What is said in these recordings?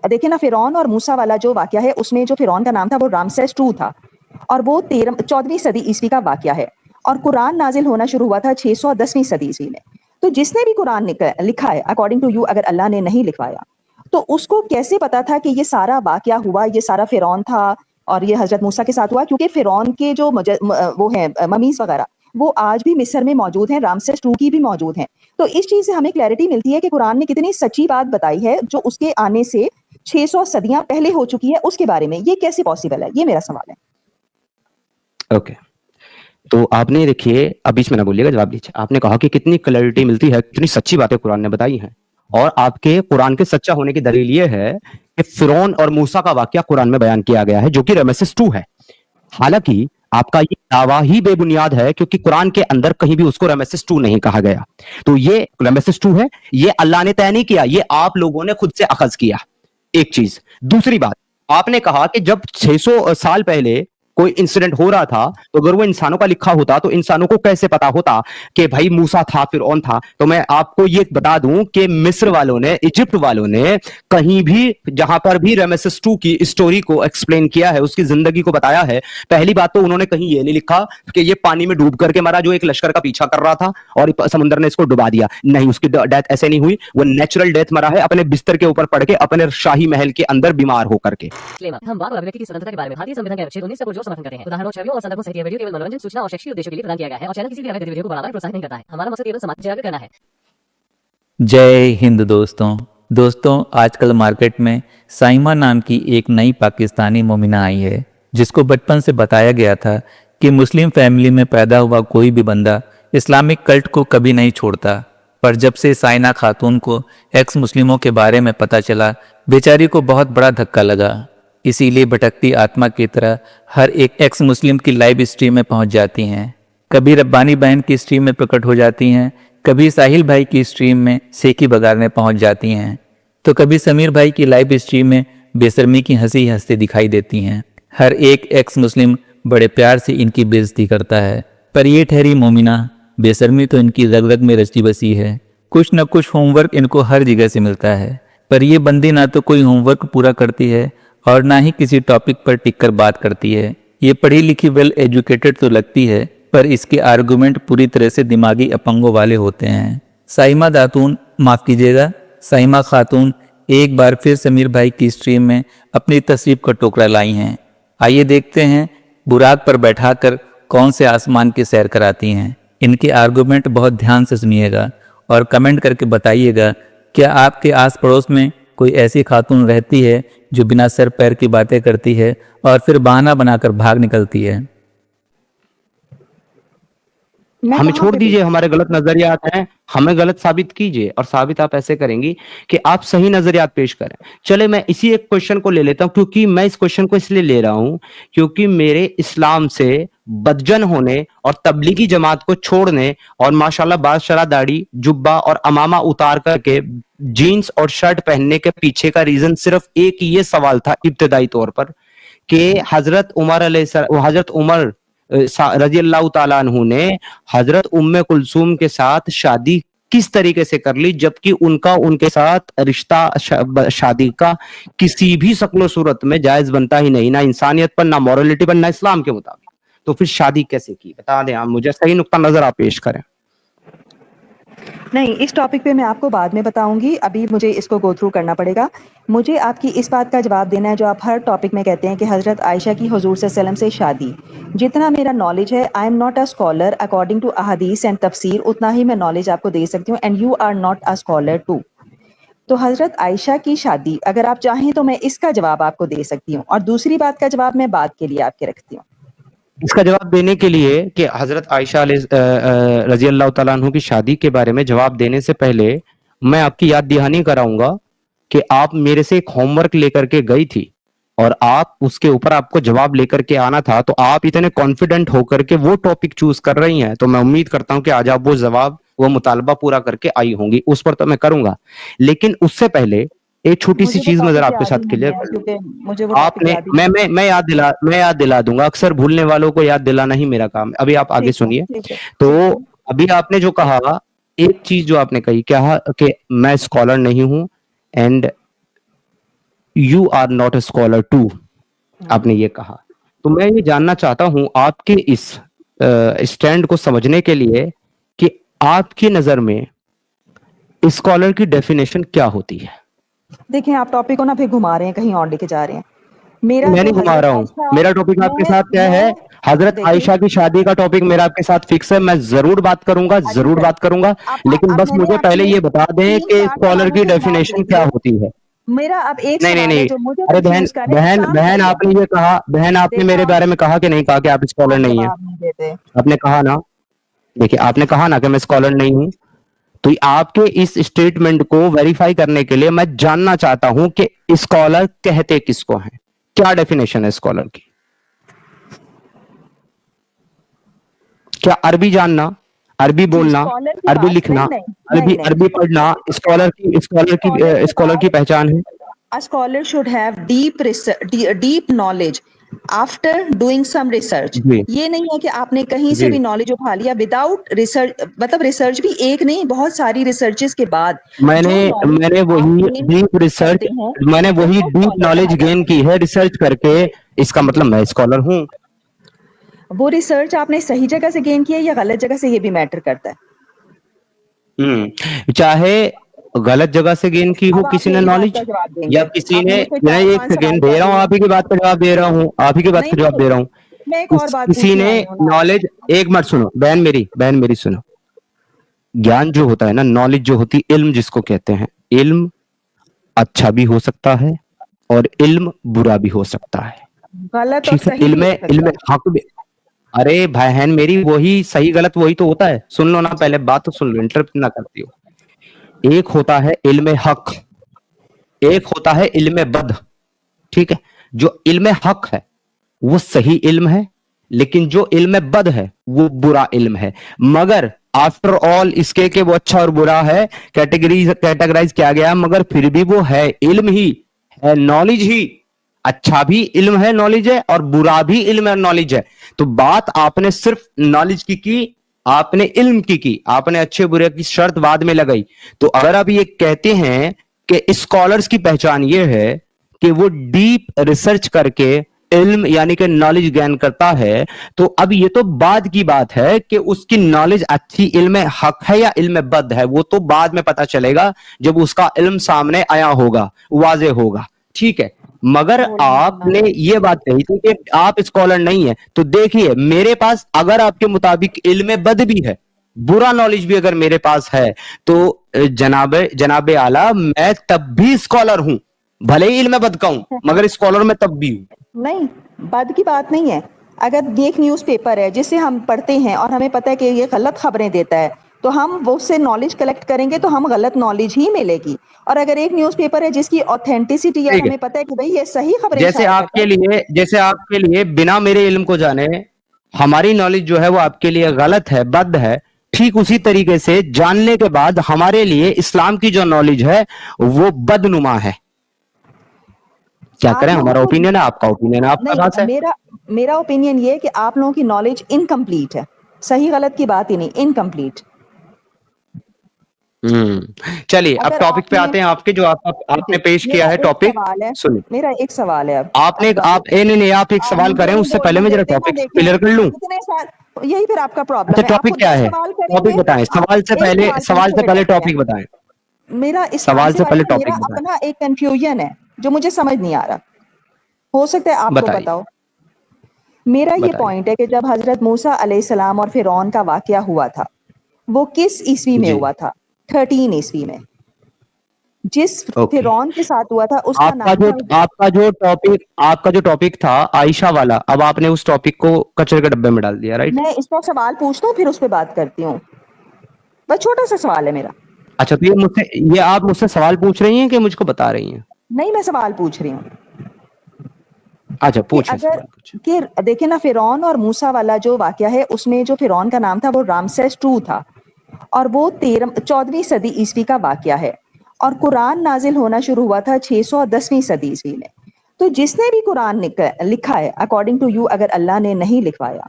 देखिए ना, फिरौन और मूसा वाला जो वाकया है, उसमें जो फिरौन का नाम था वो रामसेस II था, और वो 14वीं सदी ईस्वी का वाकया है, और कुरान नाजिल होना शुरू हुआ था 610वीं सदी ईस्वी में। तो जिसने भी कुरान लिखा है, अकॉर्डिंग टू यू, अगर अल्लाह ने नहीं लिखवाया, तो उसको कैसे पता था कि ये सारा वाकया हुआ, ये सारा फिरौन था और ये हजरत मूसा के साथ हुआ? क्योंकि फिरौन के जो वो हैं ममीज वगैरह, वो आज भी मिस्र में मौजूद हैं, रामसेस II की भी मौजूद हैं। तो इस चीज से हमें क्लैरिटी मिलती है कि कुरान ने कितनी सच्ची बात बताई है, जो उसके आने से 600 सदियां पहले हो चुकी है, उसके बारे में। ये कैसे पॉसिबल है? ये मेरा सवाल है। ओके, तो आपने देखिए, अब बीच में ना बोलिएगा, जवाब दीजिए। आपने कहा कि कितनी क्लैरिटी मिलती है, कितनी सच्ची बातें कुरान ने बताई हैं, और आपके कुरान के सच्चा होने की दलील ये है कि फिरौन और मूसा का वाकया कुरान में बयान किया गया है, जो कि रमेसेस 2 है। हालांकि आपका ये दावा ही बेबुनियाद है, क्योंकि कुरान के अंदर कहीं भी उसको रमेसेस 2 नहीं कहा गया। तो ये रमेसेस 2 है, ये अल्लाह ने तय नहीं किया, ये आप लोगों ने खुद से अखज किया। एक चीज। दूसरी बात, आपने कहा कि जब 600 साल पहले कोई इंसिडेंट हो रहा था, तो अगर वो इंसानों का लिखा होता तो इंसानों को कैसे पता होता कि भाई मूसा था, फिरौन था? तो मैं आपको ये बता दूं कि मिस्र वालों ने, इजिप्ट वालों ने कहीं भी, जहां पर भी रमेसेस 2 की स्टोरी को एक्सप्लेन किया है, उसकी जिंदगी को बताया है, पहली बात तो उन्होंने कहीं ये नहीं लिखा कि ये पानी में डूब करके मरा, जो एक लश्कर का पीछा कर रहा था और समुद्र ने इसको डुबा दिया। नहीं, उसकी डेथ ऐसे नहीं हुई, वो नेचुरल डेथ मरा है, अपने बिस्तर के ऊपर पड़ के, अपने शाही महल के अंदर बीमार होकर के। हम वाक और अभिव्यक्ति की स्वतंत्रता के बारे में भारतीय संविधान के अनुच्छेद 19 को जो समर्थन करते हैं। उदाहरणों, छवियों और संदर्भों सहित यह वीडियो केवल मनोरंजन, सूचना और शैक्षिक उद्देश्यों के लिए प्रदान किया गया है, और चैनल किसी भी अवैध गतिविधियों को बढ़ावा या प्रोत्साहित नहीं करता है। हमारा मकसद केवल समाज जागरूक करना है। जय हिंद दोस्तों, आजकल मार्केट में साइमा नाम की एक नई पाकिस्तानी मोमिना आई है, जिसको बचपन से बताया गया था कि मुस्लिम फैमिली में पैदा हुआ कोई भी बंदा इस्लामिक कल्ट को कभी नहीं छोड़ता। पर जब से साइना खातून को एक्स मुस्लिमों के बारे में पता चला, बेचारी को बहुत बड़ा धक्का लगा। इसीलिए भटकती आत्मा की तरह हर एक एक्स मुस्लिम की लाइव स्ट्रीम में पहुंच जाती हैं। कभी रब्बानी बहन की स्ट्रीम में प्रकट हो जाती हैं, कभी साहिल भाई की स्ट्रीम में सेकी बगारने पहुंच जाती हैं, तो कभी समीर भाई की लाइव स्ट्रीम में बेशर्मी की हंसी हंसते दिखाई देती हैं। हर एक एक्स मुस्लिम बड़े प्यार से इनकी बेइज्जती करता है, पर ये ठहरी मोमिना, बेशर्मी तो इनकी रग रग में रची बसी है। कुछ न कुछ होमवर्क इनको हर जगह से मिलता है, पर ये बंदी ना तो कोई होमवर्क पूरा करती है और ना ही किसी टॉपिक पर टिककर बात करती है। ये पढ़ी लिखी वेल एजुकेटेड तो लगती है, पर इसके आर्गुमेंट पूरी तरह से दिमागी अपंगों वाले होते हैं। साइमा खातून एक बार फिर समीर भाई की स्ट्रीम में अपनी तस्वीर का टोकरा लाई हैं। आइए देखते हैं बुराक पर बैठाकर कौन से आसमान की सैर कराती हैं। इनके आर्गुमेंट बहुत ध्यान से सुनिएगा और कमेंट करके बताइएगा, क्या आपके आस पड़ोस में कोई ऐसी खातून रहती है जो बिना सर पैर की बातें करती है और फिर बहाना बनाकर भाग निकलती है? हमें छोड़ दीजिए, हमारे गलत नजरियात हैं, हमें गलत साबित कीजिए, और साबित आप ऐसे करेंगी कि आप सही नजरियात पेश करें। चले, मैं इसी एक क्वेश्चन को ले लेता हूं, क्योंकि मैं इस क्वेश्चन को इसलिए ले रहा हूं क्योंकि मेरे इस्लाम से बदजन होने और तबलीगी जमात को छोड़ने और माशाल्लाह बादशाह दाढ़ी, जुब्बा और अमामा उतार करके जीन्स और शर्ट पहनने के पीछे का रीजन सिर्फ एक ये सवाल था इब्तिदाई तौर पर, कि हजरत उमर रजी अल्लाह ताला अन्हु ने हजरत उम्मे कुलसूम के साथ शादी किस तरीके से कर ली, जबकि उनके साथ रिश्ता शादी का किसी भी शक्ल सूरत में जायज बनता ही नहीं, ना इंसानियत पर, ना मॉरलिटी पर, ना इस्लाम के मुताबिक। तो फिर शादी कैसे की? बता दें आप मुझे, सही नुक्ता नजर आप पेश करें। नहीं, इस टॉपिक पे मैं आपको बाद में बताऊंगी, अभी मुझे इसको गो थ्रू करना पड़ेगा। मुझे आपकी इस बात का जवाब देना है जो आप हर टॉपिक में कहते हैं कि हज़रत आयशा की हुजूर सल्लल्लाहु अलैहि वसल्लम से शादी। जितना मेरा नॉलेज है, I am not a scholar according to अहादीस एंड तफसीर, उतना ही मैं नॉलेज आपको दे सकती हूँ, and you are not a scholar too. तो हज़रत आयशा की शादी, अगर आप चाहें तो मैं इसका जवाब आपको दे सकती हूँ, और दूसरी बात का जवाब मैं बाद के लिए आपके रखती हूँ। इसका जवाब देने के लिए कि हजरत आयशा रजी अल्लाह तआला अन्हु की शादी के बारे में जवाब देने से पहले मैं आपकी याद दहानी कराऊंगा कि आप मेरे से एक होमवर्क लेकर के गई थी और आप उसके ऊपर आपको जवाब लेकर के आना था, तो आप इतने कॉन्फिडेंट होकर के वो टॉपिक चूज कर रही हैं, तो मैं उम्मीद करता हूं कि आज आप वो मुतालबा पूरा करके आई होंगी। उस पर तो मैं करूंगा, लेकिन उससे पहले एक छोटी सी चीज मैं जरा आपके साथ क्लियर कर लूं। आपने मैं याद दिला दूंगा, अक्सर भूलने वालों को याद दिलाना ही मेरा काम है। अभी आप आगे सुनिए। तो अभी आपने जो कहा, एक चीज जो आपने कही, क्या कि मैं स्कॉलर नहीं हूं, and you are not a scholar too, आपने ये कहा। तो मैं ये जानना चाहता हूं आपके इस स्टैंड को समझने के लिए कि आपकी नजर में स्कॉलर की डेफिनेशन क्या होती है। देखिए आप टॉपिक को ना फिर घुमा रहे हैं, कहीं और लेके जा रहे हैं। मेरा मैं जो नहीं घुमा हजरत रहा हूँ, आयशा, मेरा टॉपिक आपके साथ क्या है, हजरत देखिए आयशा की शादी का टॉपिक मेरा आपके साथ फिक्स है। मैं जरूर बात करूंगा, अच्छा जरूर सर, बात करूंगा, लेकिन आप बस मैंने मुझे पहले आपसे ये बता दें कि 3-4 स्कॉलर सवालों की के जवाब डेफिनेशन दे क्या दिए। होती है। मेरा अब एक नहीं नहीं सवाल है नहीं, जो मुझे अरे बहन कंफ्यूज कर रहा है, बहन शांत बहन, रहिए। आपने ये कहा, बहन आपने देखो मेरे बारे में कहा कि नहीं कहा कि आप स्कॉलर आप नहीं है। जवाब नहीं देते। आपने कहा ना, देखिए आपने कहा ना कि मैं स्कॉलर नहीं हूं, तो आपके इस स्टेटमेंट को वेरीफाई करने के लिए मैं जानना चाहता हूं कि स्कॉलर कहते किसको हैं, क्या डेफिनेशन है स्कॉलर की। क्या अरबी जानना, अरबी बोलना, स्कॉलर की अरबी बात लिखना, नहीं नहीं अरबी नहीं नहीं अरबी पढ़ना स्कॉलर के स्कॉलर की बाद पहचान है। a scholar should have deep knowledge after doing some research। जी ये नहीं है कि आपने कहीं से जी भी नॉलेज उठा लिया विदाउट रिसर्च, मतलब रिसर्च भी एक नहीं, बहुत सारी रिसर्चेस के बाद मैंने जो नॉलेज मैंने आप वही गेन डीप रिसर्च करते हैं मैंने वही उसको डीप स्कॉलर नॉलेज कहा गेन जाता की है रिसर्च करके, इसका मतलब मैं स्कॉलर हूँ। है। वो रिसर्च आपने सही जगह से गेन किया या गलत जगह से, ये भी मैटर करता है। चाहे गलत जगह से गेन की हो अब आप किसी ने मेरी बात का नॉलेज, जवाब या देंगे। किसी आपने ने, मुझसे मैं एक 4-5 सवाल सेकेंड दे कर रहा हूँ, लिए। आप ही की बात का जवाब दे रहा हूँ, आप ही की बात नहीं का जवाब नहीं, दे रहा हूँ। मैं एक और बात किसी पूछने ने आई हूँ ना आपसे। नॉलेज, एक मिनट सुनो बहन मेरी सुनो। ज्ञान जो होता है ना, नॉलेज जो होती है, इल्म जिसको कहते हैं, इल्म अच्छा भी हो सकता है और इल्म बुरा भी हो सकता है। गलत और ठीक है, सही भी इल्म हो सकता इल्म है। हक भी। अरे बहन मेरी, वही सही गलत वही तो होता है, सुन लो ना, पहले बात तो सुन लो, इंटरप्ट ना करती हो। एक होता है इल्म हक, एक होता है इल्म बद। ठीक है, जो इल्म हक है वो सही इल्म है, लेकिन जो इल्म बद है वो बुरा इल्म है। मगर आफ्टर ऑल इसके के वो अच्छा और बुरा है, कैटेगराइज किया गया, मगर फिर भी वो है इल्म ही है, नॉलेज ही। अच्छा भी इल्म है, नॉलेज है, और बुरा भी इल्म है, नॉलेज है। तो बात आपने सिर्फ नॉलेज की, आपने इल्म की, आपने अच्छे बुरे की शर्त बाद में लगाई। तो अगर आप ये कहते हैं कि स्कॉलर्स की पहचान ये है कि वो डीप रिसर्च करके इल्म यानी कि नॉलेज गेन करता है, तो अब ये तो बाद की बात है कि उसकी नॉलेज अच्छी इल्म हक है या इल्म बद है, वो तो बाद में पता चलेगा जब उसका इल्म सामने आया होगा, वाजे होगा। ठीक है, मगर आपने ये बात कही थी कि आप स्कॉलर नहीं है, तो देखिए मेरे पास अगर आपके मुताबिक इल्म बद भी है, बुरा नॉलेज भी अगर मेरे पास है, तो जनाबे आला मैं तब भी स्कॉलर हूं, भले ही इल्म बद का हूं, मगर स्कॉलर में तब भी हूं। नहीं, बद की बात नहीं है। अगर एक न्यूज़पेपर है जिसे हम पढ़ते हैं और हमें पता है कि ये गलत खबरें देता है, तो हम वो उससे नॉलेज कलेक्ट करेंगे तो हम गलत नॉलेज ही मिलेगी। और अगर एक न्यूज़पेपर है जिसकी ऑथेंटिसिटी है और ठीक है, हमें पता है कि भाई ये सही खबरें इशारा करता है। जैसे आपके लिए बिना मेरे इल्म को जाने हमारी नॉलेज जो है वो आपके लिए गलत है, बद है, ठीक उसी तरीके से जानने के बाद हमारे लिए इस्लाम की जो नॉलेज है वो बदनुमा है। क्या आप करें, लोगों हमारा को ओपिनियन है, आपका ओपिनियन है, आपका पास नहीं, है। मेरा ओपिनियन ये है कि आप लोगों की नॉलेज इनकम्प्लीट है। सही गलत की बात ही नहीं, इनकम्प्लीट। चलिए अब अगर टॉपिक पे आपने आते हैं आपके, जो आपने पेश किया मेरा है एक टॉपिक। सवाल है, सुनिए, मेरा एक सवाल है। आपने अब आप नहीं नहीं, आप एक आप सवाल मुझे करें, नहीं उससे पहले बोलने मैं जरा देते ना। टॉपिक देखें क्लियर कर लूं। इतने साल, यही फिर आपका अच्छा प्रॉब्लम है। आप टॉपिक खुद क्या भी है, सवाल टॉपिक करेंगे। बताएं, आप एक सवाल से पूछते पहले बैठते हैं। टॉपिक बताएं, मेरा इस सवाल आंसर से वाले पहले में मेरा टॉपिक बताएं, अपना एक कंफ्यूजन है जो मुझे समझ नहीं आ रहा। हो सकता है आपको बताइए बताओ। मेरा ये बताइए। पॉइंट है कि जब हजरत मूसा अलैहिस्सलाम और फिरौन का वाकया हुआ था, वो किस ईस्वी में जी हुआ था? 13 ईस्वी में। जिस ओके, फिरौन के साथ हुआ था उसका नाम था। आपका जो टॉपिक था आयशा वाला, अब आपने उस टॉपिक को कचरे के डब्बे में डाल दिया, राइट। मैं इस पर सवाल पूछता हूँ फिर उस पर बात करती हूँ। बस छोटा सा सवाल है मेरा। अच्छा, तो ये आप मुझसे सवाल पूछ रही हैं कि मुझको बता रही हैं। नहीं, मैं सवाल पूछ रही हूँ अच्छा कि पूछे, अगर सवाल पूछे। कि देखिए ना, फिरौन और मूसा वाला जो वाकया है उसमें जो फिरौन का नाम था वो रामसेस II था, और वो 14वीं सदी ईस्वी का वाकया है। और कुरान नाजिल होना शुरू हुआ था 610वीं सदी ईस्वी में। तो जिसने भी कुरान लिखा है, अकॉर्डिंग टू यू, अगर अल्लाह ने नहीं लिखवाया,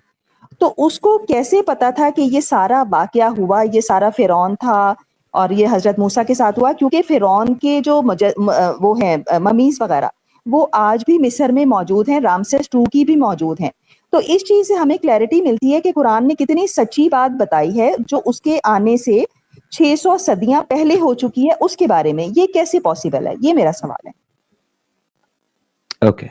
तो उसको कैसे पता था कि ये सारा वाकया हुआ, ये सारा फिरौन था और ये हजरत मूसा के साथ हुआ? क्योंकि फिरौन के जो वो हैं ममीज वगैरह, वो आज भी मिस्र में मौजूद हैं, रामसेस II की भी मौजूद हैं। तो इस चीज से हमें क्लैरिटी मिलती है कि कुरान ने कितनी सच्ची बात बताई है जो उसके आने से 600 सदियां पहले हो चुकी है उसके बारे में। ये कैसे पॉसिबल है, ये मेरा सवाल है। ओके,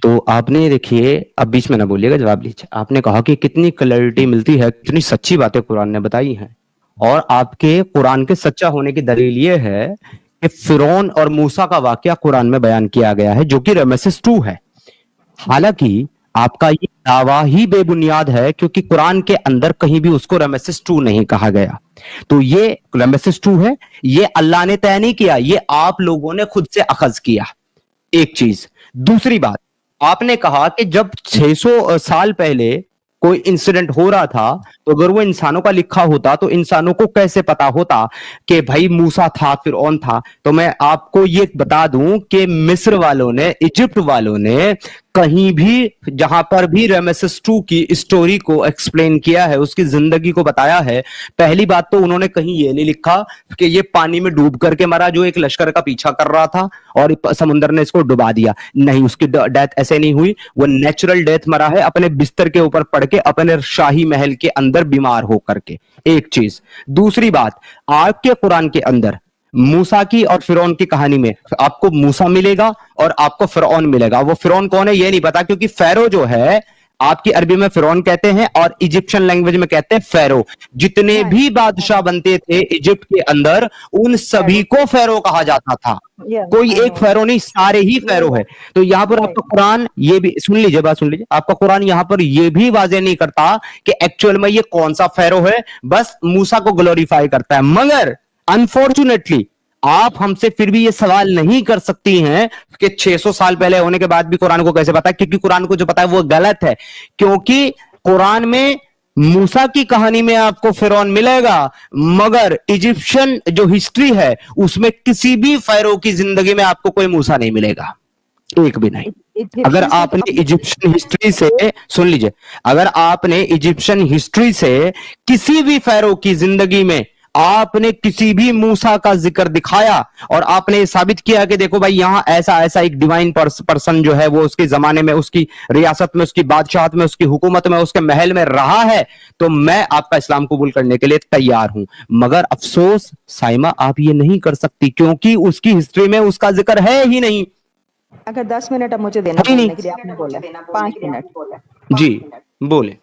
तो आपने देखिए, अब बीच में ना बोलिएगा, जवाब लीजिए। आपने कहा कि कितनी क्लैरिटी मिलती है, कितनी सच्ची बातें कुरान ने बताई हैं, और आपके कुरान के सच्चा होने की दलील ये है कि फिरौन और मूसा का वाकया कुरान में बयान किया गया है, जो कि रमेसेस 2 है। हालांकि आपका ये दावा ही बेबुनियाद है, क्योंकि कुरान के अंदर कहीं भी उसको रमेसेस 2 नहीं कहा गया। तो ये रमेसेस 2 है, ये अल्लाह ने तय नहीं किया, ये आप लोगों ने खुद से अखज किया। एक चीज। दूसरी बात, आपने कहा कि जब 600 साल पहले कोई इंसिडेंट हो रहा था, तो अगर वो इंसानों का लिखा होता तो इंसानों को कैसे पता होता कि भाई मूसा था, फिरौन था। तो मैं आपको ये बता दूं कि मिस्र वालों ने, इजिप्ट वालों ने कहीं भी, जहां पर भी रमेसेस 2 की स्टोरी को एक्सप्लेन किया है, उसकी जिंदगी को बताया है, पहली बात तो उन्होंने कहीं ये नहीं लिखा कि ये पानी में डूब करके मरा, जो एक लश्कर का पीछा कर रहा था और समुद्र ने इसको डुबा दिया। नहीं, उसकी डेथ ऐसे नहीं हुई, वो नेचुरल डेथ मरा है, अपने बिस्तर के ऊपर पड़ के, अपने शाही महल के अंदर बीमार होकर के। एक चीज। दूसरी बात, आपके कुरान के अंदर मूसा की और फिरौन की कहानी में आपको मूसा मिलेगा और आपको फिरौन मिलेगा। वो फिरौन कौन है ये नहीं पता, क्योंकि फेरो जो है, आपकी अरबी में फिरौन कहते हैं और इजिप्शियन लैंग्वेज में कहते हैं फेरो। जितने भी बादशाह बनते थे इजिप्ट के अंदर, उन सभी को फेरो कहा जाता था। कोई एक फेरो नहीं, सारे ही फेरो है। तो यहां पर आपका कुरान ये भी, सुन लीजिए, बात सुन लीजिए, आपका कुरान यहां पर ये भी वाजे नहीं करता कि एक्चुअल में ये कौन सा फेरो है, बस मूसा को ग्लोरीफाई करता है। मगर अनफॉर्चुनेटली आप हमसे फिर भी ये सवाल नहीं कर सकती हैं कि 600 साल पहले होने के बाद भी कुरान को कैसे पता है, क्योंकि कुरान को जो पता है वो गलत है। क्योंकि कुरान में मूसा की कहानी में आपको फिरौन मिलेगा, मगर इजिप्शियन जो हिस्ट्री है उसमें किसी भी फेरो की जिंदगी में आपको कोई मूसा नहीं मिलेगा, एक भी नहीं। अगर आपने इजिप्शियन हिस्ट्री से, सुन लीजिए, अगर आपने इजिप्शियन हिस्ट्री से किसी भी फेरो की जिंदगी में आपने किसी भी मूसा का जिक्र दिखाया और आपने साबित किया कि देखो भाई यहां ऐसा ऐसा एक डिवाइन पर्सन जो है वो उसके जमाने में, उसकी रियासत में, उसकी बादशाहत में, उसकी हुकूमत में, उसके महल में रहा है, तो मैं आपका इस्लाम कबूल करने के लिए तैयार हूं। मगर अफसोस साइमा, आप ये नहीं कर सकती, क्योंकि उसकी हिस्ट्री में उसका जिक्र है ही नहीं। अगर 10 मिनट अब मुझे देना बोलने के लिए, आपने बोला 5 मिनट। जी बोले।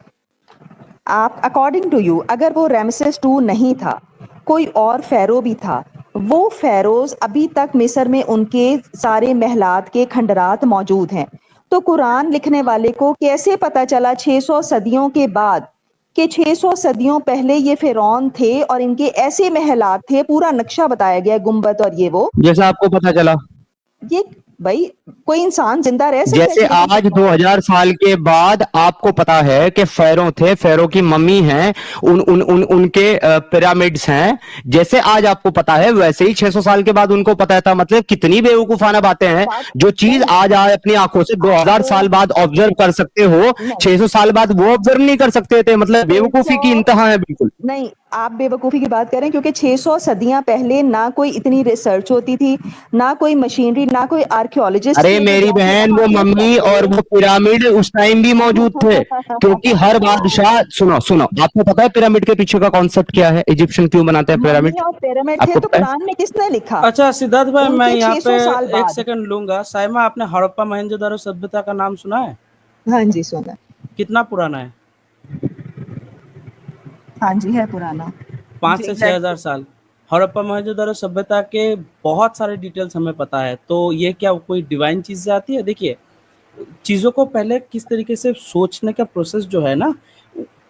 आप अकॉर्डिंग टू यू, अगर वो रैमसेस II नहीं था, कोई और फेरो भी था, वो फेरोज अभी तक मिस्र में उनके सारे महलात के खंडरात मौजूद हैं, तो कुरान लिखने वाले को कैसे पता चला 600 सदियों के बाद कि 600 सदियों पहले ये फिरौन थे और इनके ऐसे महलात थे, पूरा नक्शा बताया गया, गुम्बद और ये वो। जैसा आपको पता चला, ये भाई कोई इंसान जिंदा रह सकता जैसे है? आज 2000 साल के बाद आपको पता है कि फेरो थे, फेरो की मम्मी हैं, उनके पिरामिड्स हैं, जैसे आज आपको पता है वैसे ही 600 साल के बाद उनको पता था। मतलब कितनी बेवकूफाना बातें हैं। जो चीज आज आप अपनी आंखों से 2000 साल बाद ऑब्जर्व कर सकते हो, 600 साल बाद वो ऑब्जर्व नहीं कर सकते थे। मतलब बेवकूफी की इंतहा है बिल्कुल। नहीं, आप बेवकूफी की बात करें, क्योंकि 600 सदियां पहले ना कोई इतनी रिसर्च होती थी, ना कोई मशीनरी, ना कोई आर्कियोलॉजिस्ट। अरे मेरी बहन, वो मम्मी और वो पिरामिड उस टाइम भी मौजूद थे, क्योंकि हर बादशाह, सुनो सुनो, आपको पता है पिरामिड के पीछे का कॉन्सेप्ट क्या है? इजिप्शियन क्यों बनाते हैं पिरामिड? पिरामिड थे तो कुरान में किसने लिखा? अच्छा सिद्धार्थ भाई, मैं उनके यहाँ 600 साल पे एक बाद। सेकंड लूंगा। साइमा, आपने हड़प्पा मोहनजोदारो सभ्यता का नाम सुना है? हाँ जी सुना। कितना पुराना है? हाँ जी है पुराना, 5 से 6,000 साल। हड़प्पा मोहनजोदारो सभ्यता के बहुत सारे डिटेल्स हमें पता है। तो ये क्या कोई डिवाइन चीज से आती है? देखिए, चीजों को पहले किस तरीके से सोचने का प्रोसेस जो है ना,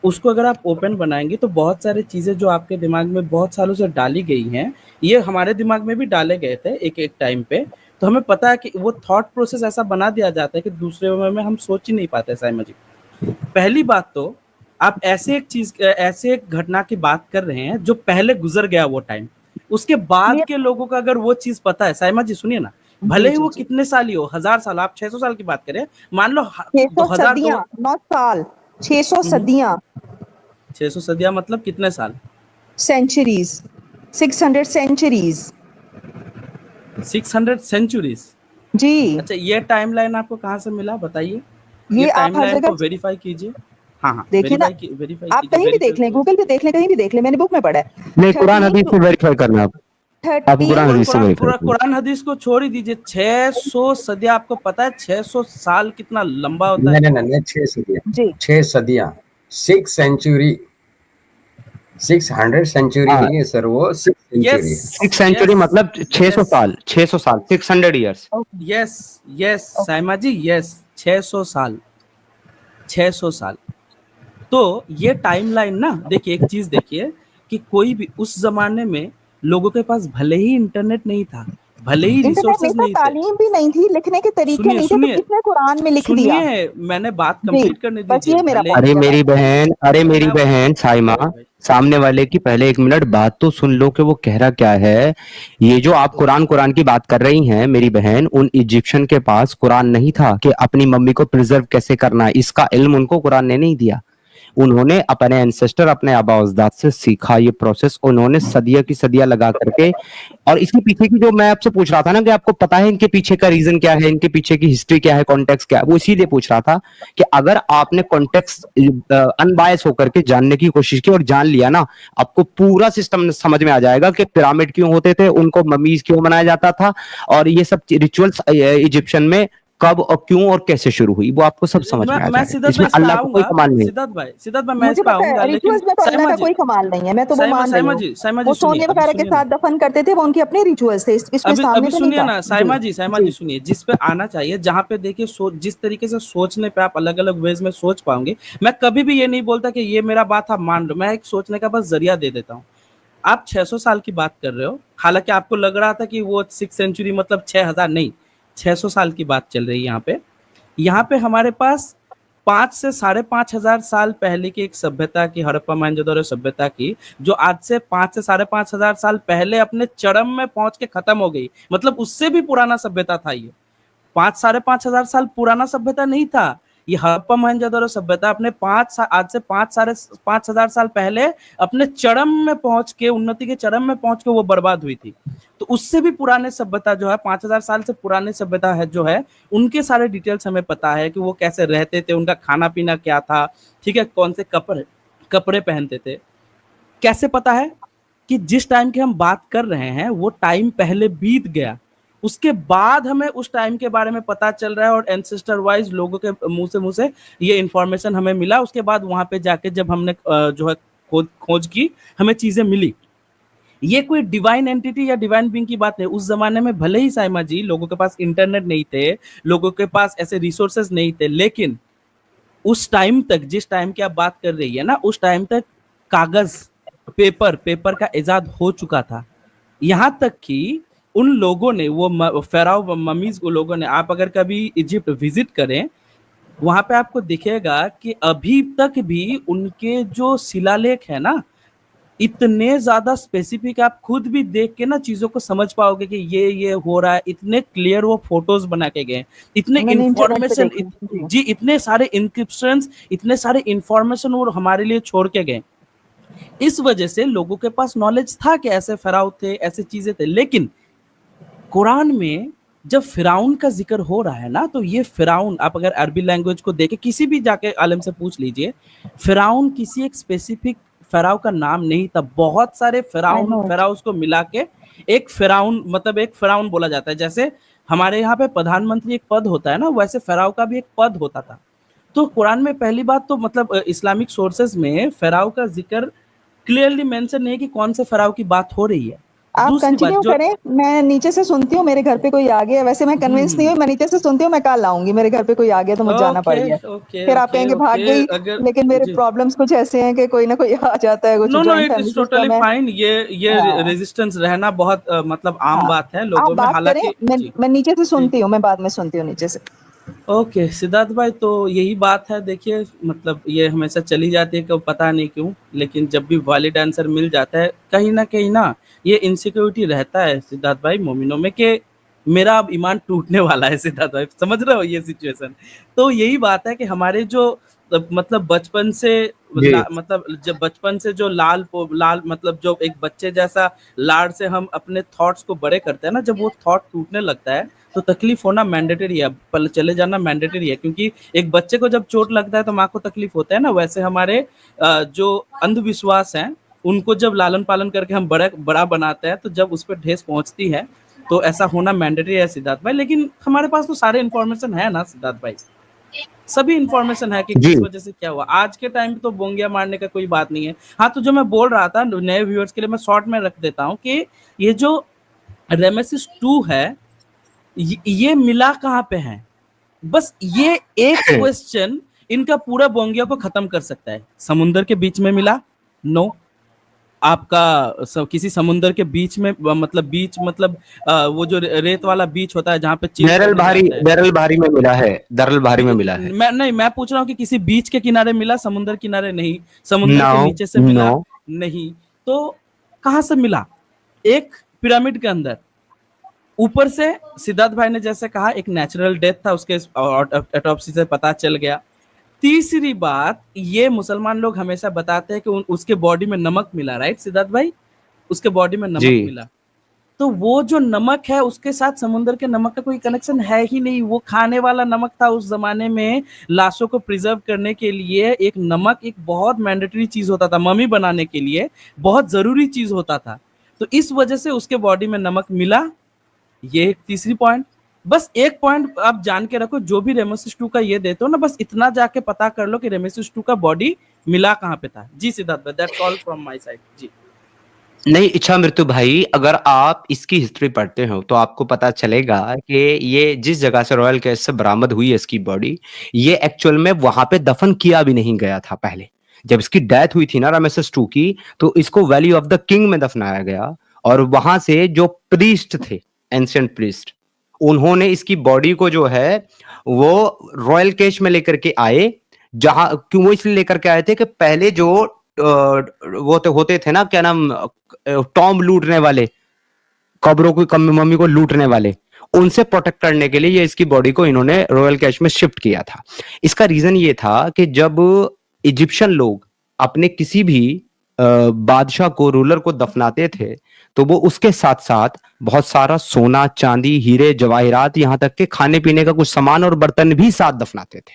उसको अगर आप ओपन बनाएंगे तो बहुत सारी चीजें जो आपके दिमाग में बहुत सालों से डाली गई हैं, ये हमारे दिमाग में भी डाले गए थे एक एक टाइम पे। तो हमें पता है कि वो थॉट प्रोसेस ऐसा बना दिया जाता है कि दूसरे वे में हम सोच ही नहीं पाते। साइमा जी, पहली बात तो आप ऐसे एक घटना की बात कर रहे हैं जो पहले गुजर गया वो टाइम, उसके बाद के लोगों का अगर वो चीज पता है। साइमा जी सुनिए ना, भले ही वो कितने साल ही हो, 1000 साल, आप 600 साल की बात करें, मान लो 600 सदियां, नॉट साल, 600 सदियां। 600 सदियां मतलब कितने साल? Centuries, 600 centuries. 600 सेंचुरीज। जी, अच्छा, ये टाइमलाइन आपको कहाँ से मिला बताइए? ये ये आप हर टाइमलाइन जगह को वेरीफाई कीजिए। हाँ, हाँ, देखिए ना, वेरीफाई आप कीजिए, कहीं भी वेरीफाई देख लें, सोर्स। गूगल पे देख लें, कहीं भी देख लें, मैंने बुक में पढ़ा है। नहीं, कुरान 13 हदीस से वेरीफाई करना आप। आपको 13 कुरान हदीस से वेरीफाई करना। कुरान हदीस को छोड़ ही दीजिए, 600 सदियाँ, आपको पता है 600 साल कितना लंबा होता है? नहीं नहीं नहीं, 6 सदियाँ, जी, 6 सदियाँ, 6 सेंचुरी, 600 सेंचुरी हाँ, नहीं है सर, वो 6 सेंचुरी है। 6 यस, सेंचुरी यस, मतलब 600 यस, साल, 600 साल, 600 years. Okay, yes, yes, okay. Saima ji, yes, 600 साल, 600 साल। तो ये टाइमलाइन ना, देखिए एक चीज देखिए कि कोई भी उस जमाने में लोगों के पास भले ही इंटरनेट नहीं था, भले ही इंटरनेट नहीं रिसोर्सेज था, नहीं थे। तालीम भी नहीं थी, लिखने के तरीके सुनिए, नहीं थे, तो सुनिए, किसने कुरान में लिख दिया? सुनिए, मैंने बात जी, कंप्लीट करने बस दीजिए। ये मेरा भले पॉइंट अरे है मेरी बस। बहन, अरे मेरी मैं बहन साइमा, बोलिए भाई। सामने वाले की पहले 1 मिनट बात तो सुन लो कि वो कह रहा क्या है। ये जो आप कुरान कुरान की बात कर रही हैं मेरी बहन, उन इजिप्शियन के पास कुरान नहीं था कि अपनी मम्मी को प्रिजर्व कैसे करना है, इसका इल्म उनको कुरान ने नहीं दिया। उन्होंने अपने एंसेस्टर, अपने आबा अजदाद से सीखा ये प्रोसेस, उन्होंने सदिया की सदिया लगा करके। और इसके पीछे की जो मैं आपसे पूछ रहा था ना कि आपको पता है इनके पीछे का रीजन क्या है, इनके पीछे की हिस्ट्री क्या है, कॉन्टेक्स्ट क्या है, वो इसीलिए पूछ रहा था कि अगर आपने कॉन्टेक्स्ट अनबायस होकर के जानने की कोशिश की और जान लिया ना, आपको पूरा सिस्टम समझ में आ जाएगा कि पिरामिड क्यों होते थे, उनको ममीज क्यों बनाया जाता था, और ये सब रिचुअल्स इजिप्शियन में कब और क्यों और कैसे शुरू हुई, वो आपको सब समझ में आ मैं जाएगा। सिद्धार्थ भाई इसमें इस पे अल्लाह का कोई आऊंगा। कमाल नहीं। सिद्धार्थ भाई, मैं इस मुझे पे पता आऊंगा, है, लेकिन रिचुअल्स में तो अल्लाह साइमा का जी, कोई कमाल नहीं है, मैं तो वो मान रही हूँ। साइमा वो जी सुनिए, सोने अभी वगैरह के सुनिए ना। साथ दफन करते थे, वो उनके अपने रिचुअल्स थे, इसमें अभी सामने अभी तो नहीं सुनिए था। ना, जी, साइमा जी जी, सुनिए, जिस पे आना चाहिए, जहाँ पे देखिए जिस तरीके से सोचने पे आप अलग अलग वेज में सोच पाओगे। मैं कभी भी ये नहीं बोलता कि ये मेरा बात आप मान लो, मैं एक सोचने का बस जरिया दे देता हूँ। आप 600 साल की बात कर रहे हो, हालांकि आपको लग रहा था कि वो 6 सेंचुरी मतलब 6000, नहीं, 600 साल की बात चल रही है यहाँ पे। यहाँ पे हमारे पास 5 से 5,500 साल पहले की एक सभ्यता की, हड़प्पा मोहनजोदड़ो सभ्यता की, जो आज से 5 से 5,500 साल पहले अपने चरम में पहुंच के खत्म हो गई। मतलब उससे भी पुराना सभ्यता था ये। 5 साढ़े 5 हजार साल पुराना सभ्यता नहीं था ये। हड़प्पा मोहनजोदड़ो सभ्यता अपने आज से 5 साढ़े 5 हजार साल पहले अपने चरम में पहुंच के, उन्नति के चरम में पहुंच के वो बर्बाद हुई थी। तो उससे भी पुराने सभ्यता जो है, 5,000 साल से पुराने सभ्यता है जो है, उनके सारे डिटेल्स हमें पता है कि वो कैसे रहते थे, उनका खाना पीना क्या था, ठीक है, कौन से कपड़े कपड़े पहनते थे। कैसे पता है? कि जिस टाइम की हम बात कर रहे हैं वो टाइम पहले बीत गया, उसके बाद हमें उस टाइम के बारे में पता चल रहा है, और एंसेस्टर वाइज लोगों के मुंह से ये इंफॉर्मेशन हमें मिला। उसके बाद वहां पे जाके जब हमने जो है खोज की, हमें चीजें मिली। ये कोई डिवाइन एंटिटी या डिवाइन बीइंग की बात नहीं। उस जमाने में भले ही साइमा जी लोगों के पास इंटरनेट नहीं थे, लोगों के पास ऐसे रिसोर्सेज नहीं थे, लेकिन उस टाइम तक, जिस टाइम की आप बात कर रही है ना, उस टाइम तक कागज, पेपर का इजाद हो चुका था। यहाँ तक कि उन लोगों ने, वो फेराओ ममीज को लोगों ने, आप अगर कभी इजिप्ट विजिट करें, वहां पे आपको दिखेगा कि अभी तक भी उनके जो शिलालेख है ना, इतने ज्यादा स्पेसिफिक, आप खुद भी देख के ना चीजों को समझ पाओगे कि ये हो रहा है। इतने क्लियर वो फोटोज बना के गए, इतने मैंने इंटरनेट पे इंफॉर्मेशन, देखा। जी, जी, इतने सारे इंक्रिप्शंस, इतने सारे इंफॉर्मेशन वो हमारे लिए छोड़ के गए। इस वजह से लोगों के पास नॉलेज था कि ऐसे फराव थे, ऐसे चीजें थे। लेकिन कुरान में जब फिराउन का जिक्र हो रहा है ना, तो ये फिराउन, आप अगर अरबी लैंग्वेज को देखे, किसी भी जाके आलम से पूछ लीजिए, फिराउन किसी एक स्पेसिफिक फिराव का नाम नहीं था। बहुत सारे आई नो। फिराउस को मिला के एक फिराउन, मतलब एक फिराउन बोला जाता है। जैसे हमारे यहाँ पे प्रधानमंत्री एक पद होता है ना, वैसे फिराव का भी एक पद होता था। तो कुरान में पहली बात तो, मतलब इस्लामिक सोर्सेज में फिराव का जिक्र क्लियरली मेंशन नहीं है कि कौन से फिराव की बात हो रही है। आप दूसरी बात कंटिन्यू जो, करें, मैं नीचे से सुनती हूँ, मेरे घर पे कोई आ गया। वैसे मैं कन्विंस नहीं हुई, मैं नीचे से सुनती हूँ, मैं कल आऊंगी, मेरे घर पे कोई आ गया तो मुझे जाना पड़ ओके, गया। ओके, फिर आप ओके, कहेंगे भाग ओके, गई, अगर, लेकिन मेरे जी, प्रॉब्लम्स कुछ ऐसे हैं कि कोई ना कोई आ जाता है, कुछ no no, joint it family is totally system है। फाइन। ये हाँ, रेजिस्टेंस रहना बहुत मतलब आम हाँ, बात है आप लोगों में, बात करें, हालांकि जी, मैं नीचे से जी। सुनती हूँ, मैं बाद में सुनती हूँ नीचे से। ओके सिद्धार्थ भाई, तो यही बात है। देखिए, मतलब ये हमेशा चली जाती है कि पता नहीं क्यों, लेकिन जब भी वैलिड आंसर मिल जाता है, कहीं ना ये इनसिक्योरिटी रहता है सिद्धार्थ भाई मोमिनों में, कि मेरा अब ईमान टूटने वाला है। सिद्धार्थ भाई समझ रहे हो ये सिचुएशन? तो यही बात है कि हमारे जो मतलब बचपन से जी। मतलब जब बचपन से जो लाल, मतलब जो एक बच्चे जैसा लाड से हम अपने थॉट्स को बड़े करते हैं ना, जब वो थॉट टूटने लगता है, तो तकलीफ होना मैंडेटरी है, पल चले जाना मैंडेटरी है, क्योंकि एक बच्चे को जब चोट लगता है तो माँ को तकलीफ होता है ना, वैसे हमारे जो अंधविश्वास हैं उनको जब लालन पालन करके हम बड़ा बनाते हैं, तो जब उस पर ठेस पहुंचती है तो ऐसा होना मैंडेटरी है सिद्धार्थ भाई। लेकिन हमारे पास तो सारे इन्फॉर्मेशन है ना सिद्धार्थ भाई, सभी इन्फॉर्मेशन है कि जी। किस वजह से क्या हुआ। आज के टाइम पे तो बोंगिया मारने का कोई बात नहीं है। हाँ, तो जो मैं बोल रहा था नए व्यूअर्स के लिए मैं शॉर्ट में रख देता हूँ कि ये जो रेमेसिस 2 है ये मिला कहाँ पे है, बस ये एक क्वेश्चन इनका पूरा बोंगिया को खत्म कर सकता है। समुंदर के बीच में मिला? नो। आपका किसी समुंदर के बीच में, मतलब बीच मतलब वो जो रेत वाला बीच होता है जहाँ पे चिल दरल करने भारी, जाते हैं। दरल भारी में मिला है, दरल भारी में मिला है। मैं पूछ रहा हूँ कि किसी बीच के किनारे मिला, समुंदर किनारे नहीं, समुंदर के नो, नीचे से मिला नो। नहीं, तो कहाँ से मिला? एक पिरामिड के अंदर, ऊपर से सिद्धार्थ भाई ने जैसे कहा एक नेचुरल डेथ था, उसके ऑटोप्सी से पता चल गया। तीसरी बात, ये मुसलमान लोग हमेशा बताते हैं कि उसके बॉडी में नमक मिला, राइट सिद्धार्थ भाई? उसके बॉडी में नमक जी। मिला, तो वो जो नमक है उसके साथ समुद्र के नमक का कोई कनेक्शन है ही नहीं। वो खाने वाला नमक था उस जमाने में, लाशों को प्रिजर्व करने के लिए एक नमक एक बहुत मैंडेटरी चीज होता था, मम्मी बनाने के लिए बहुत जरूरी चीज होता था, तो इस वजह से उसके बॉडी में नमक मिला। ये एक तीसरी पॉइंट। बस एक पॉइंट आप जान के रखो, जो भी रेमेसिस 2 का ये देते हो ना, बस इतना जाके पता कर लो कि रेमेसिस 2 का बॉडी मिला कहाँ पे था। जी सिद्धार्थ भाई, that's all from my side. जी नहीं, इच्छा मृत्यु भाई, अगर आप इसकी हिस्ट्री पढ़ते हो तो आपको पता चलेगा कि ये जिस जगह से रॉयल कैच से बरामद हुई है इसकी बॉडी, ये एक्चुअल में वहां पे दफन किया भी नहीं गया था पहले। जब इसकी डेथ हुई थी ना रामेसस 2 की, तो इसको वैली ऑफ द किंग में दफनाया गया, और वहां से जो प्रीस्ट थे, एंशिएंट प्रीस्ट, उन्होंने इसकी बॉडी को जो है वो रॉयल कैच में लेकर के आए। जहां क्यों वो इसलिए लेकर के आए थे कि पहले जो वो तो होते थे ना, क्या नाम, टॉम लूटने वाले, कब्रों की मम्मी को लूटने वाले, उनसे प्रोटेक्ट करने के लिए ये इसकी बॉडी को इन्होंने रॉयल कैच में शिफ्ट किया था। इसका रीजन ये था कि जब इजिप्शियन लोग अपने किसी भी बादशाह को, रूलर को दफनाते थे, तो वो उसके साथ साथ बहुत सारा सोना, चांदी, हीरे, जवाहरात, यहाँ तक के खाने पीने का कुछ सामान और बर्तन भी साथ दफनाते थे,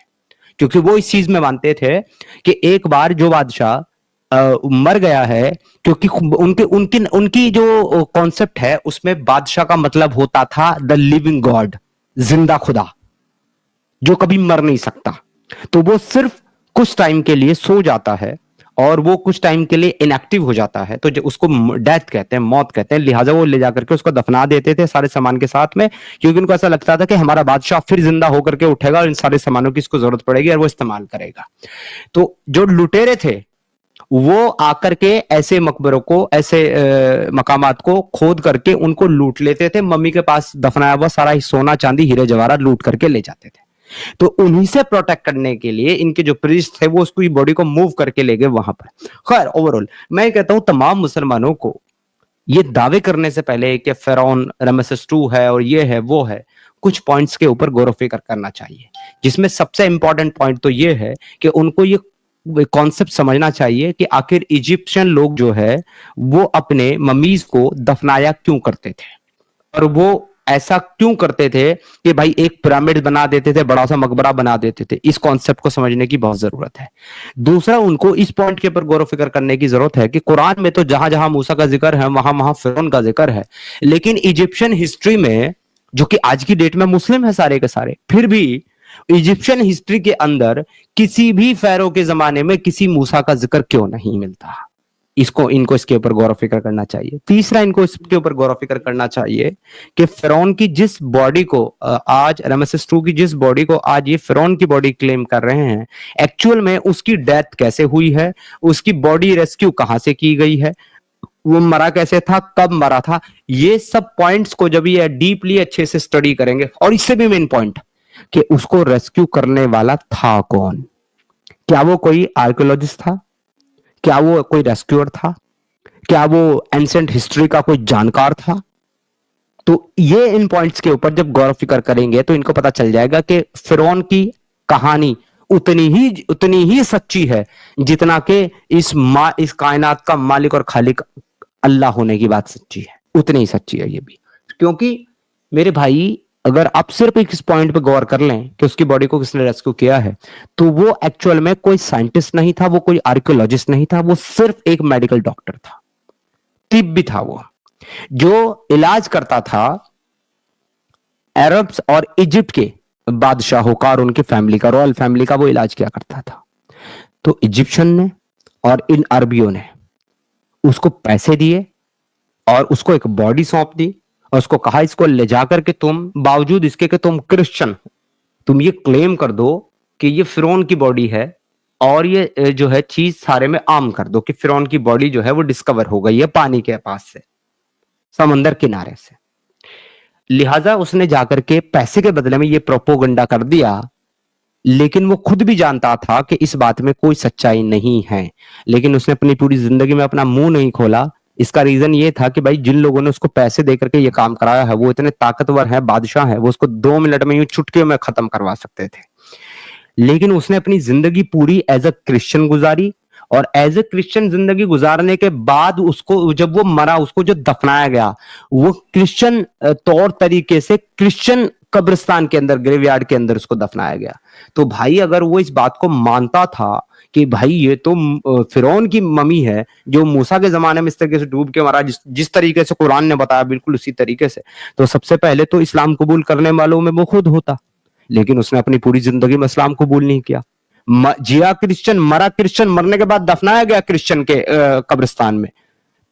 क्योंकि वो इस चीज में मानते थे कि एक बार जो बादशाह मर गया है, क्योंकि उनके उनकी उनकी जो कॉन्सेप्ट है उसमें बादशाह का मतलब होता था द लिविंग गॉड, जिंदा खुदा जो कभी मर नहीं सकता। तो वो सिर्फ कुछ टाइम के लिए सो जाता है और वो कुछ टाइम के लिए इनएक्टिव हो जाता है, तो उसको डेथ कहते हैं, मौत कहते हैं। लिहाजा वो ले जाकर के उसको दफना देते थे सारे सामान के साथ में, क्योंकि उनको ऐसा लगता था कि हमारा बादशाह फिर जिंदा होकर के उठेगा और इन सारे सामानों की इसको जरूरत पड़ेगी और वो इस्तेमाल करेगा। तो जो लुटेरे थे वो आकर के ऐसे मकबरों को, ऐसे मकामात को खोद करके उनको लूट लेते थे, मम्मी के पास दफनाया हुआ सारा सोना, चांदी, हीरे जवाहरात लूट करके ले जाते थे। तो उन्हीं से प्रोटेक्ट करने के लिए इनके जो प्रीस्ट थे वो उसकी बॉडी को मूव करके ले गए वहां पर। खैर, ओवरऑल मैं कहता हूं तमाम मुसलमानों को ये दावे करने से पहले कि फिरौन रामेसेस 2 है और ये है वो है, कुछ पॉइंट्स के ऊपर गौर फिक्र करना चाहिए, जिसमें सबसे इंपॉर्टेंट पॉइंट तो ये है कि उनको ये कॉन्सेप्ट समझना चाहिए कि आखिर इजिप्शियन लोग जो है वो अपने ममीज को दफनाया क्यों करते थे, और वो ऐसा क्यों करते थे कि भाई एक पिरामिड बना देते थे, बड़ा सा मकबरा बना देते थे। इस कॉन्सेप्ट को समझने की बहुत जरूरत है। दूसरा, उनको इस पॉइंट के ऊपर गौर फिक्र करने की जरूरत है कि कुरान में तो जहां जहां मूसा का जिक्र है वहां वहां फिरौन का जिक्र है, लेकिन इजिप्शियन हिस्ट्री में, जो कि आज की डेट में मुस्लिम है सारे के सारे, फिर भी इजिप्शियन हिस्ट्री के अंदर किसी भी फेरो के जमाने में किसी मूसा का जिक्र क्यों नहीं मिलता। इनको इसके ऊपर गौर फिक्र करना चाहिए। तीसरा, इनको इसके ऊपर गौर फिक्र करना चाहिए कि फिरौन की जिस बॉडी को आज, रामेसेस 2 की जिस बॉडी को आज ये फिरौन की बॉडी क्लेम कर रहे हैं, एक्चुअल में उसकी डेथ कैसे हुई है, उसकी बॉडी रेस्क्यू कहां से की गई है, वो मरा कैसे था, कब मरा था, ये सब पॉइंट्स को जब ये डीपली अच्छे से स्टडी करेंगे, और इससे भी मेन पॉइंट कि उसको रेस्क्यू करने वाला था कौन, क्या वो कोई आर्कियोलॉजिस्ट था, क्या वो कोई रेस्क्यूअर था, क्या वो एंशिएंट हिस्ट्री का कोई जानकार था। तो ये इन पॉइंट्स के ऊपर जब गौर फिक्र करेंगे तो इनको पता चल जाएगा कि फिरौन की कहानी उतनी ही सच्ची है जितना कि इस कायनात का मालिक और खालिक अल्लाह होने की बात सच्ची है, उतनी ही सच्ची है ये भी। क्योंकि मेरे भाई, अगर आप सिर्फ इस पॉइंट पे गौर कर लें कि उसकी बॉडी को किसने रेस्क्यू किया है, तो वो एक्चुअल में कोई साइंटिस्ट नहीं था, वो कोई आर्कियोलॉजिस्ट नहीं था, वो सिर्फ एक मेडिकल डॉक्टर था, तिब्बी था वो, जो इलाज करता था अरब्स और इजिप्ट के बादशाहों का और उनकी फैमिली का, रॉयल फैमिली का वो इलाज किया करता था। तो इजिप्शियन ने और इन अरबियों ने उसको पैसे दिए और उसको एक बॉडी सौंप दी और उसको कहा इसको ले जाकर के तुम, बावजूद इसके कि तुम क्रिश्चियन हो, तुम ये क्लेम कर दो कि ये फिरौन की बॉडी है और ये जो है चीज सारे में आम कर दो कि फिरौन की बॉडी जो है वो डिस्कवर हो गई है पानी के पास से, समंदर किनारे से। लिहाजा उसने जाकर के पैसे के बदले में ये प्रोपोगंडा कर दिया, लेकिन वो खुद भी जानता था कि इस बात में कोई सच्चाई नहीं है, लेकिन उसने अपनी पूरी जिंदगी में अपना मुंह नहीं खोला। इसका रीजन ये था कि भाई जिन लोगों ने उसको पैसे दे करके ये काम कराया है वो इतने ताकतवर है, बादशाह है, वो उसको 2 मिनट में यूं चुटकियों में खत्म करवा सकते थे। लेकिन उसने अपनी जिंदगी पूरी एज अ क्रिश्चियन गुजारी और एज ए क्रिश्चियन जिंदगी गुजारने के बाद उसको जब वो मरा, उसको जो दफनाया गया वो क्रिश्चियन तौर तरीके से क्रिश्चियन कब्रिस्तान के अंदर, ग्रेवयार्ड के अंदर उसको दफनाया गया। तो भाई अगर वो इस बात को मानता था कि भाई ये तो फिरौन की मम्मी है जो मूसा के जमाने में इस तरीके से डूब के मरा, जिस तरीके से कुरान ने बताया बिल्कुल उसी तरीके से, तो सबसे पहले तो इस्लाम कबूल करने वालों में वो खुद होता। लेकिन उसने अपनी पूरी जिंदगी में इस्लाम कबूल नहीं किया, जिया क्रिश्चियन, मरा क्रिश्चियन, मरने के बाद दफनाया गया क्रिश्चियन के कब्रिस्तान में।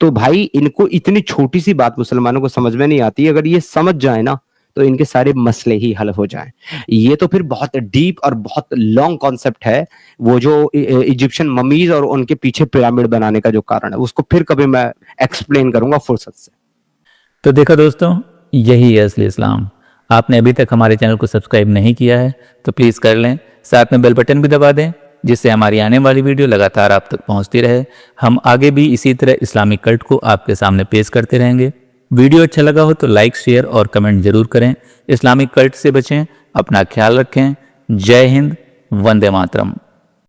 तो भाई इनको इतनी छोटी सी बात मुसलमानों को समझ में नहीं आती, अगर ये समझ जाए ना तो इनके सारे मसले ही हल हो जाएं। ये तो फिर बहुत डीप और बहुत लॉन्ग कॉन्सेप्ट है, वो जो इजिप्शियन ममीज और उनके पीछे पिरामिड बनाने का जो कारण है उसको फिर कभी मैं एक्सप्लेन करूंगा फुर्सत से। तो देखो दोस्तों, यही है असली इस्लाम। आपने अभी तक हमारे चैनल को सब्सक्राइब नहीं किया है तो प्लीज़ कर लें, साथ में बेल बटन भी दबा दें जिससे हमारी आने वाली वीडियो लगातार आप तक पहुंचती रहे। हम आगे भी इसी तरह इस्लामिक कल्ट को आपके सामने पेश करते रहेंगे। वीडियो अच्छा लगा हो तो लाइक, शेयर और कमेंट जरूर करें। इस्लामिक कल्ट से बचें, अपना ख्याल रखें। जय हिंद, वंदे मातरम।